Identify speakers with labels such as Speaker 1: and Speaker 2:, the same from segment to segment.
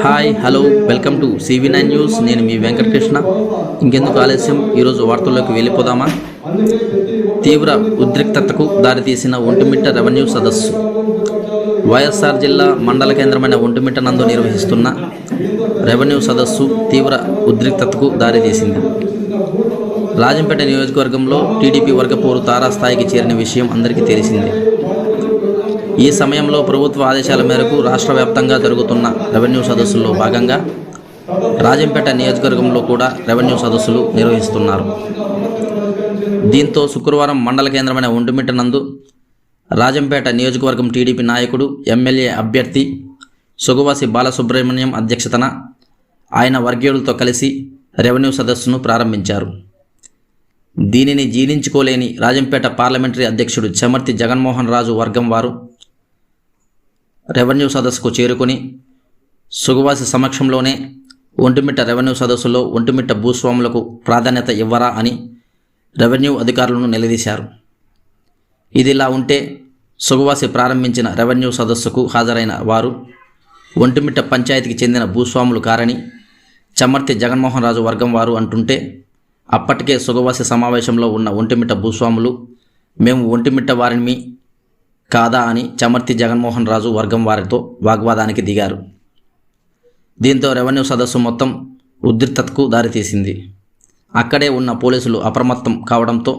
Speaker 1: Hi hello welcome to CV9 news. నేను మీ వెంకటకృష్ణ. ఇంకెందుకు ఆలస్యం, ఈరోజు వార్తల్లోకి వెళ్ళిపోదామా? తీవ్ర ఉద్రిక్తతకు దారితీసిన ఒంటిమిట్ట రెవెన్యూ సదస్సు. వైఎస్ఆర్ జిల్లా మండల కేంద్రమైన ఒంటిమిట్ట నందు నిర్వహిస్తున్న రెవెన్యూ సదస్సు తీవ్ర ఉద్రిక్తతకు దారితీసింది. రాజంపేట నియోజకవర్గంలో టీడీపీ వర్గపోరు తారాస్థాయికి చేరిన విషయం అందరికీ తెలిసిందే. ఈ సమయంలో ప్రభుత్వ ఆదేశాల మేరకు రాష్ట్ర వ్యాప్తంగా జరుగుతున్న రెవెన్యూ సదస్సుల్లో భాగంగా రాజంపేట నియోజకవర్గంలో కూడా రెవెన్యూ సదస్సులు నిర్వహిస్తున్నారు. దీంతో శుక్రవారం మండల కేంద్రమైన ఒంటిమిట్ట నందు రాజంపేట నియోజకవర్గం టీడీపీ నాయకుడు ఎమ్మెల్యే అభ్యర్థి సుగవాసి బాలసుబ్రహ్మణ్యం అధ్యక్షతన ఆయన వర్గీయులతో కలిసి రెవెన్యూ సదస్సును ప్రారంభించారు. దీనిని జీర్ణించుకోలేని రాజంపేట పార్లమెంటరీ అధ్యక్షుడు చమర్తి జగన్మోహన్ రాజు వర్గం వారు రెవెన్యూ సదస్సుకు చేరుకుని సుగవాసి సమక్షంలోనే ఒంటిమిట్ట రెవెన్యూ సదస్సులో ఒంటిమిట్ట భూస్వాములకు ప్రాధాన్యత ఇవ్వరా అని రెవెన్యూ అధికారులను నిలదీశారు. ఇదిలా ఉంటే సుగవాసి ప్రారంభించిన రెవెన్యూ సదస్సుకు హాజరైన వారు ఒంటిమిట్ట పంచాయతీకి చెందిన భూస్వాములు కారని చమర్తి జగన్మోహన్ రాజు వర్గం వారు అంటుంటే, అప్పటికే సుగవాసి సమావేశంలో ఉన్న ఒంటిమిట్ట భూస్వాములు మేము ఒంటిమిట్ట వారిని కాదా అని చమర్తి జగన్మోహన్ రాజు వర్గం వారితో వాగ్వాదానికి దిగారు. దీంతో రెవెన్యూ సదస్సు మొత్తం ఉద్రిక్తతకు దారితీసింది. అక్కడే ఉన్న పోలీసులు అప్రమత్తం కావడంతో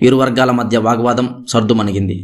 Speaker 1: ఇరు వర్గాల మధ్య వాగ్వాదం సర్దుమణిగింది.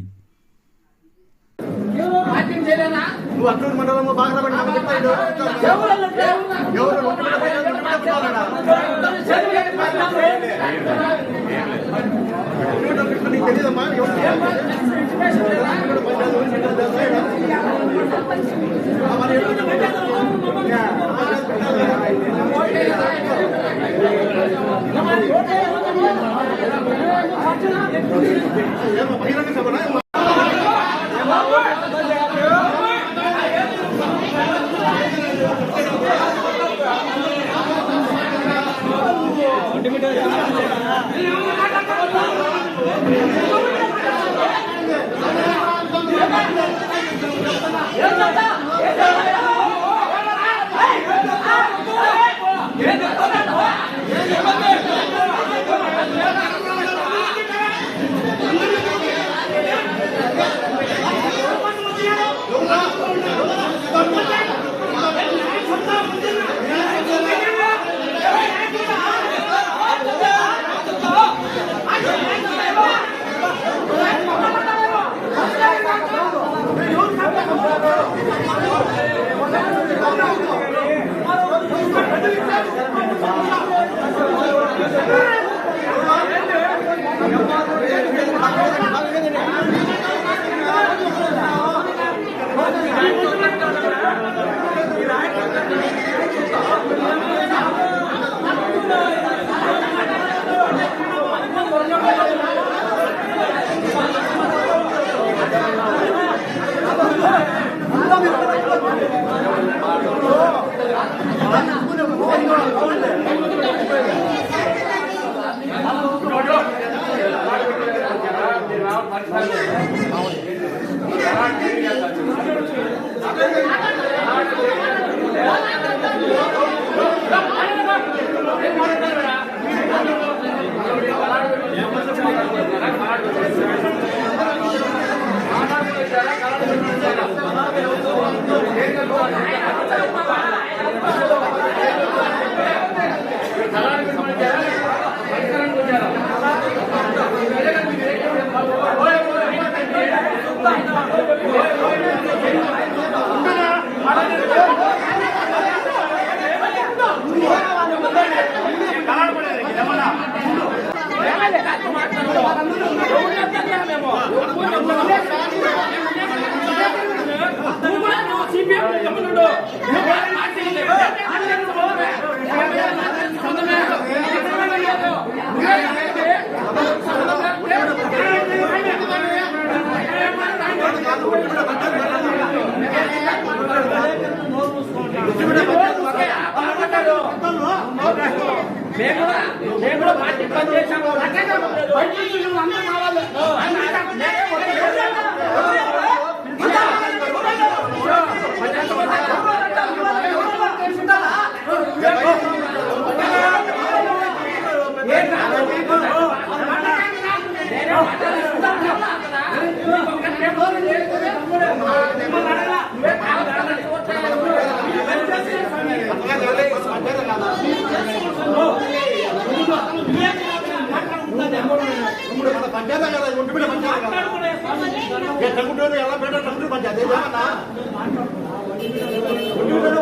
Speaker 2: ఇప్పుడు మన పంచాయతీ కదా ఒంటిమిట్ట పంచాయతీ కదా టంగుటూరు ఎలా పెట్టారు టంగుటూరు పంచాయతీ ఏమన్నా ఒంటిమిట్టలో